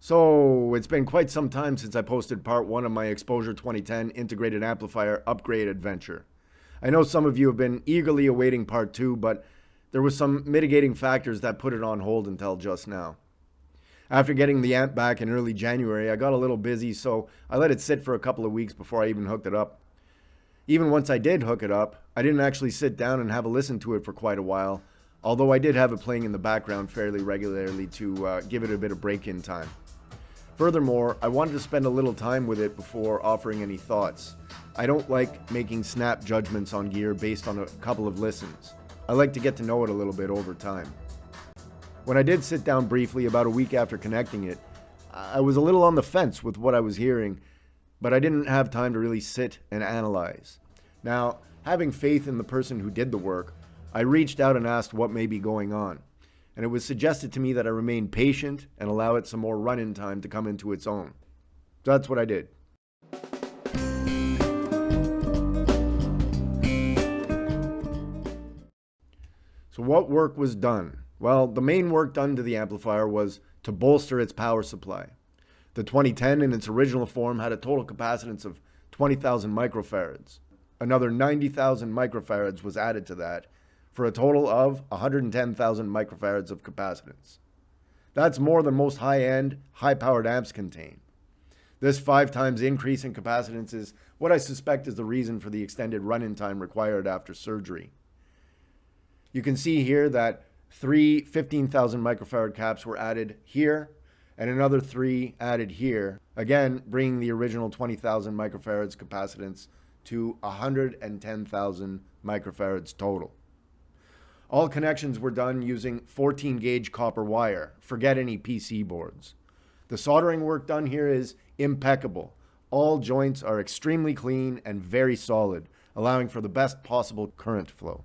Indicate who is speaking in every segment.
Speaker 1: So, it's been quite some time since I posted part 1 of my Exposure 2010 integrated amplifier upgrade adventure. I know some of you have been eagerly awaiting part 2, but there were some mitigating factors that put it on hold until just now. After getting the amp back in early January, I got a little busy, so I let it sit for a couple of weeks before I even hooked it up. Even once I did hook it up, I didn't actually sit down and have a listen to it for quite a while, although I did have it playing in the background fairly regularly to give it a bit of break-in time. Furthermore, I wanted to spend a little time with it before offering any thoughts. I don't like making snap judgments on gear based on a couple of listens. I like to get to know it a little bit over time. When I did sit down briefly about a week after connecting it, I was a little on the fence with what I was hearing, but I didn't have time to really sit and analyze. Now, having faith in the person who did the work, I reached out and asked what may be going on. And it was suggested to me that I remain patient and allow it some more run-in time to come into its own. So that's what I did. So what work was done? Well, the main work done to the amplifier was to bolster its power supply. The 2010 in its original form had a total capacitance of 20,000 microfarads. Another 90,000 microfarads was added to that, for a total of 110,000 microfarads of capacitance. That's more than most high-end, high-powered amps contain. This 5 times increase in capacitance is what I suspect is the reason for the extended run-in time required after surgery. You can see here that 3 15,000 microfarad caps were added here, and another 3 added here, again bringing the original 20,000 microfarads capacitance to 110,000 microfarads total. All connections were done using 14 gauge copper wire. Forget any PC boards. The soldering work done here is impeccable. All joints are extremely clean and very solid, allowing for the best possible current flow.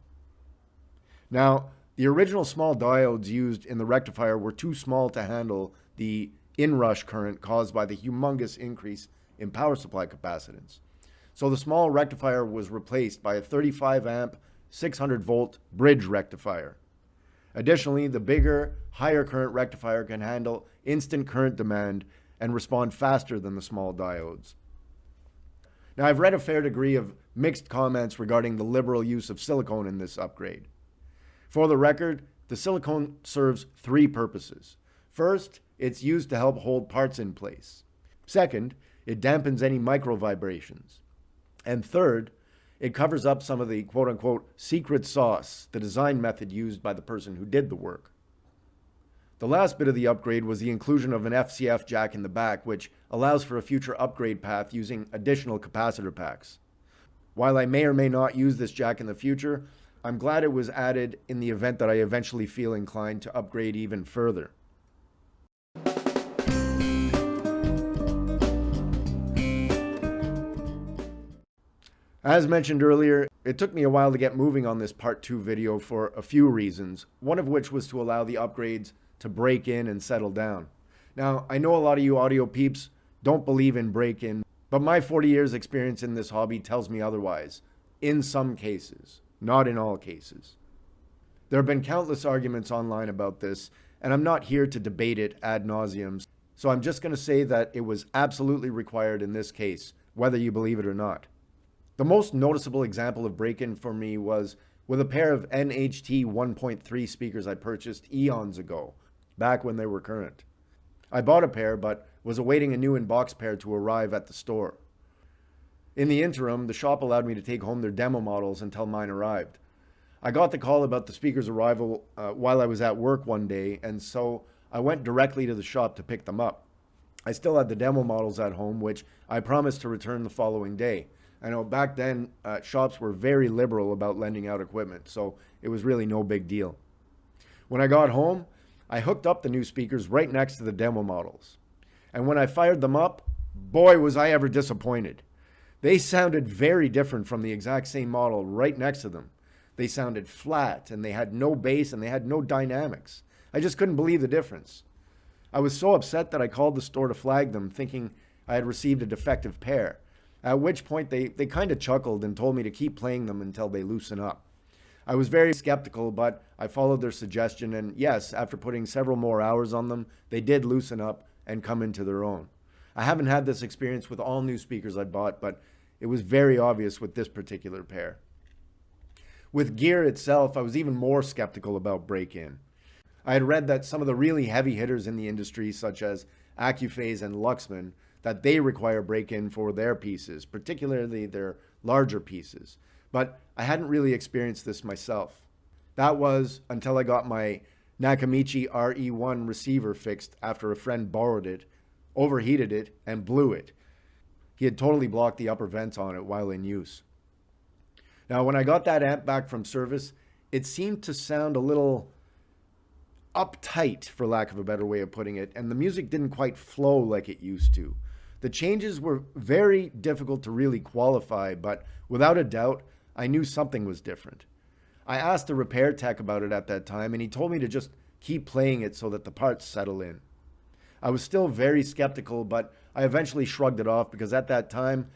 Speaker 1: Now, the original small diodes used in the rectifier were too small to handle the inrush current caused by the humongous increase in power supply capacitance. So the small rectifier was replaced by a 35 amp 600 volt bridge rectifier. Additionally, the bigger, higher current rectifier can handle instant current demand and respond faster than the small diodes. Now, I've read a fair degree of mixed comments regarding the liberal use of silicone in this upgrade. For the record, the silicone serves 3 purposes. First, it's used to help hold parts in place. Second, it dampens any micro vibrations. And third, it covers up some of the quote-unquote secret sauce, the design method used by the person who did the work. The last bit of the upgrade was the inclusion of an FCF jack in the back, which allows for a future upgrade path using additional capacitor packs. While I may or may not use this jack in the future, I'm glad it was added in the event that I eventually feel inclined to upgrade even further. As mentioned earlier, it took me a while to get moving on this part 2 video for a few reasons, one of which was to allow the upgrades to break in and settle down. Now, I know a lot of you audio peeps don't believe in break-in, but my 40 years experience in this hobby tells me otherwise, in some cases, not in all cases. There have been countless arguments online about this, and I'm not here to debate it ad nauseum, so I'm just going to say that it was absolutely required in this case, whether you believe it or not. The most noticeable example of break-in for me was with a pair of NHT 1.3 speakers I purchased eons ago, back when they were current. I bought a pair, but was awaiting a new in-box pair to arrive at the store. In the interim, the shop allowed me to take home their demo models until mine arrived. I got the call about the speaker's arrival while I was at work one day, and so I went directly to the shop to pick them up. I still had the demo models at home, which I promised to return the following day. I know back then, shops were very liberal about lending out equipment, so it was really no big deal. When I got home, I hooked up the new speakers right next to the demo models. And when I fired them up, boy was I ever disappointed. They sounded very different from the exact same model right next to them. They sounded flat, and they had no bass, and they had no dynamics. I just couldn't believe the difference. I was so upset that I called the store to flag them, thinking I had received a defective pair. At which point they kind of chuckled and told me to keep playing them until they loosen up. I was very skeptical, but I followed their suggestion, and yes, after putting several more hours on them, they did loosen up and come into their own. I haven't had this experience with all new speakers I bought, but it was very obvious with this particular pair. With gear itself, I was even more skeptical about break-in. I had read that some of the really heavy hitters in the industry, such as Accuphase and Luxman, that they require break-in for their pieces, particularly their larger pieces. But I hadn't really experienced this myself. That was until I got my Nakamichi RE1 receiver fixed after a friend borrowed it, overheated it, and blew it. He had totally blocked the upper vents on it while in use. Now, when I got that amp back from service, it seemed to sound a little uptight, for lack of a better way of putting it, and the music didn't quite flow like it used to. The changes were very difficult to really qualify, but without a doubt, I knew something was different. I asked the repair tech about it at that time, and he told me to just keep playing it so that the parts settle in. I was still very skeptical, but I eventually shrugged it off because at that time,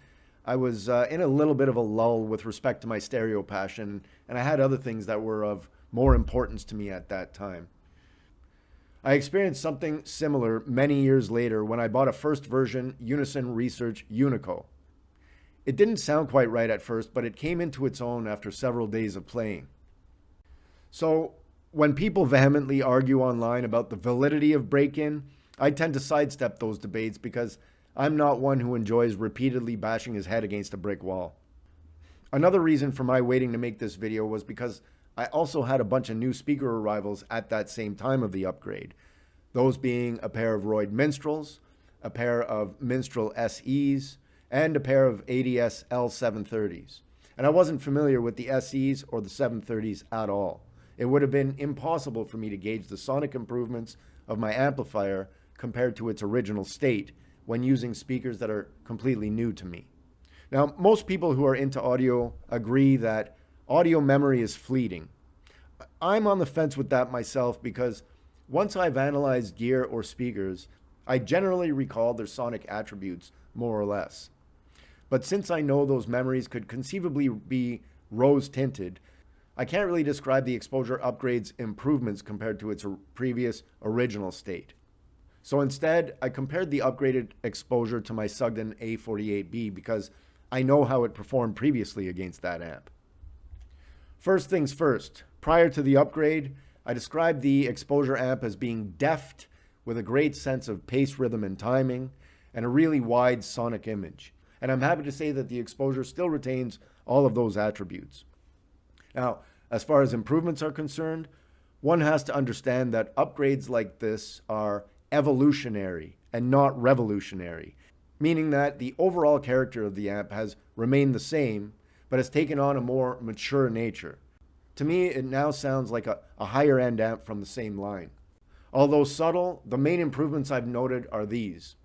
Speaker 1: I was in a little bit of a lull with respect to my stereo passion, and I had other things that were of more importance to me at that time. I experienced something similar many years later when I bought a first version Unison Research Unico. It didn't sound quite right at first, but it came into its own after several days of playing. So when people vehemently argue online about the validity of break-in, I tend to sidestep those debates because I'm not one who enjoys repeatedly bashing his head against a brick wall. Another reason for my waiting to make this video was because I also had a bunch of new speaker arrivals at that same time of the upgrade. Those being a pair of Royd Minstrels, a pair of Minstrel SEs, and a pair of ADS L730s. And I wasn't familiar with the SEs or the 730s at all. It would have been impossible for me to gauge the sonic improvements of my amplifier compared to its original state when using speakers that are completely new to me. Now, most people who are into audio agree that audio memory is fleeting. I'm on the fence with that myself because once I've analyzed gear or speakers, I generally recall their sonic attributes more or less. But since I know those memories could conceivably be rose-tinted, I can't really describe the exposure upgrade's improvements compared to its previous original state. So instead, I compared the upgraded exposure to my Sugden A48B because I know how it performed previously against that amp. First things first, prior to the upgrade, I described the exposure amp as being deft with a great sense of pace, rhythm, and timing, and a really wide sonic image. And I'm happy to say that the exposure still retains all of those attributes. Now, as far as improvements are concerned, one has to understand that upgrades like this are evolutionary and not revolutionary, meaning that the overall character of the amp has remained the same, but has taken on a more mature nature. To me, it now sounds like a higher end amp from the same line. Although subtle, the main improvements I've noted are these.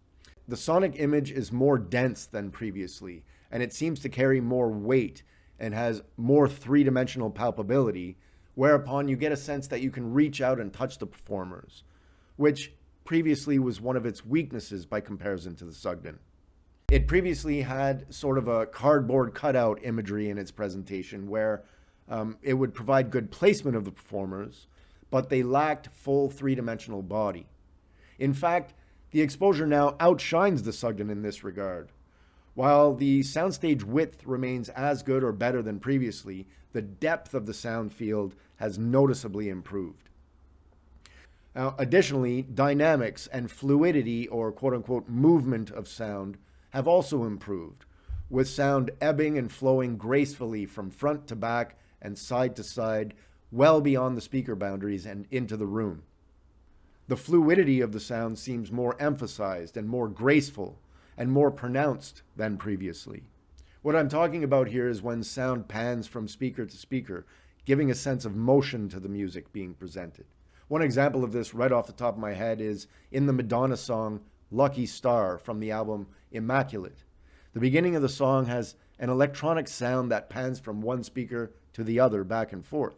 Speaker 1: The sonic image is more dense than previously, and it seems to carry more weight and has more three-dimensional palpability, whereupon you get a sense that you can reach out and touch the performers, which previously was one of its weaknesses by comparison to the Sugden. It previously had sort of a cardboard cutout imagery in its presentation where it would provide good placement of the performers, but they lacked full three-dimensional body. In fact, the exposure now outshines the Sugden in this regard. While the soundstage width remains as good or better than previously, the depth of the sound field has noticeably improved. Now, additionally, dynamics and fluidity, or quote-unquote movement of sound, have also improved, with sound ebbing and flowing gracefully from front to back and side to side, well beyond the speaker boundaries and into the room. The fluidity of the sound seems more emphasized and more graceful and more pronounced than previously. What I'm talking about here is when sound pans from speaker to speaker, giving a sense of motion to the music being presented. One example of this right off the top of my head is in the Madonna song Lucky Star from the album Immaculate. The beginning of the song has an electronic sound that pans from one speaker to the other back and forth.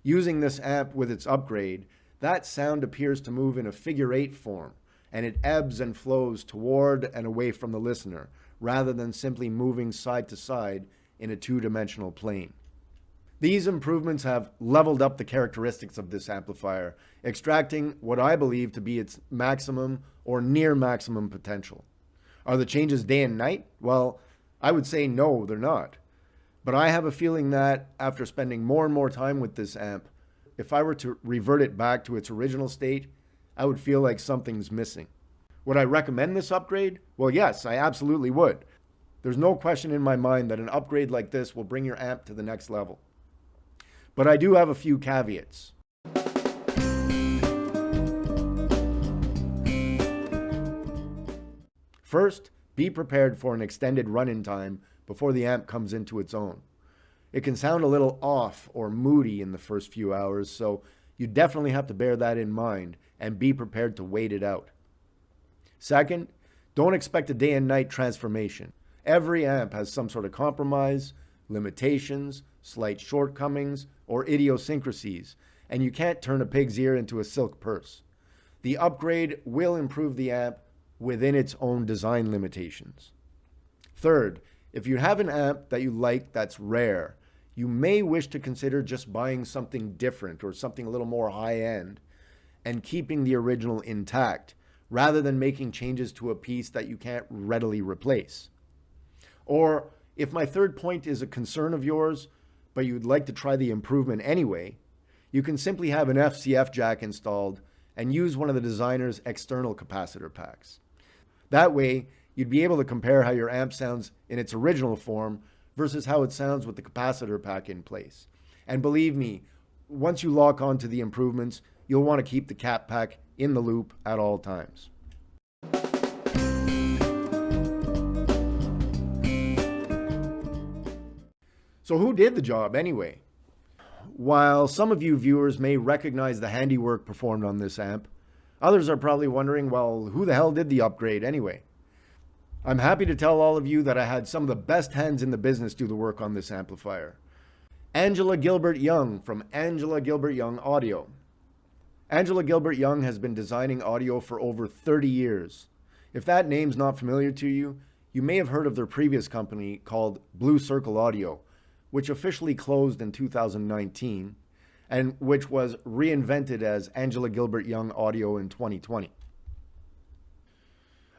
Speaker 1: Using this amp with its upgrade, that sound appears to move in a figure-8 form, and it ebbs and flows toward and away from the listener, rather than simply moving side to side in a two-dimensional plane. These improvements have leveled up the characteristics of this amplifier, extracting what I believe to be its maximum or near maximum potential. Are the changes day and night? Well, I would say no, they're not. But I have a feeling that after spending more and more time with this amp, if I were to revert it back to its original state, I would feel like something's missing. Would I recommend this upgrade? Well, yes, I absolutely would. There's no question in my mind that an upgrade like this will bring your amp to the next level. But I do have a few caveats. First, be prepared for an extended run-in time before the amp comes into its own. It can sound a little off or moody in the first few hours, so you definitely have to bear that in mind and be prepared to wait it out. Second, don't expect a day and night transformation. Every amp has some sort of compromise, limitations, slight shortcomings, or idiosyncrasies, and you can't turn a pig's ear into a silk purse. The upgrade will improve the amp within its own design limitations. Third, if you have an amp that you like that's rare, you may wish to consider just buying something different or something a little more high-end and keeping the original intact, rather than making changes to a piece that you can't readily replace. Or if my third point is a concern of yours, but you'd like to try the improvement anyway, you can simply have an FCF jack installed and use one of the designer's external capacitor packs. That way, you'd be able to compare how your amp sounds in its original form versus how it sounds with the capacitor pack in place. And believe me, once you lock on to the improvements, you'll want to keep the cap pack in the loop at all times. So who did the job anyway? While some of you viewers may recognize the handiwork performed on this amp, others are probably wondering, well, who the hell did the upgrade anyway? I'm happy to tell all of you that I had some of the best hands in the business do the work on this amplifier. Angela Gilbert Young from Angela Gilbert Young Audio. Angela Gilbert Young has been designing audio for over 30 years. If that name's not familiar to you, you may have heard of their previous company called Blue Circle Audio, which officially closed in 2019, and which was reinvented as Angela Gilbert Young Audio in 2020.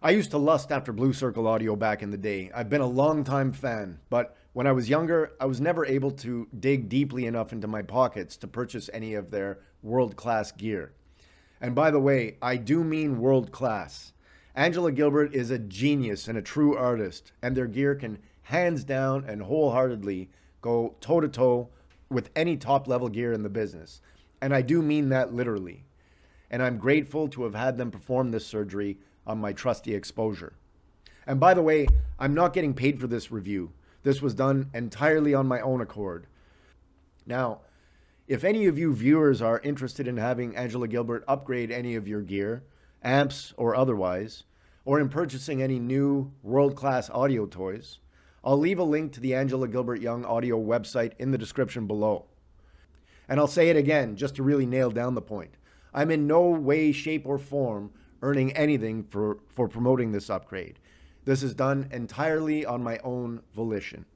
Speaker 1: I used to lust after Blue Circle Audio back in the day. I've been a long-time fan, but when I was younger, I was never able to dig deeply enough into my pockets to purchase any of their world-class gear. And by the way, I do mean world-class. Angela Gilbert is a genius and a true artist, and their gear can hands down and wholeheartedly go toe-to-toe with any top-level gear in the business. And I do mean that literally. And I'm grateful to have had them perform this surgery on my trusty exposure. And by the way, I'm not getting paid for this review. This was done entirely on my own accord. Now, if any of you viewers are interested in having Angela Gilbert upgrade any of your gear, amps or otherwise, or in purchasing any new world-class audio toys, I'll leave a link to the Angela Gilbert Young Audio website in the description below. And I'll say it again, just to really nail down the point. I'm in no way, shape, or form earning anything for promoting this upgrade. This is done entirely on my own volition.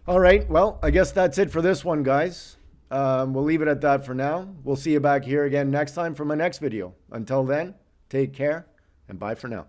Speaker 1: All right, well, I guess that's it for this one, guys. We'll leave it at that for now. We'll see you back here again next time for my next video. Until then, take care, and bye for now.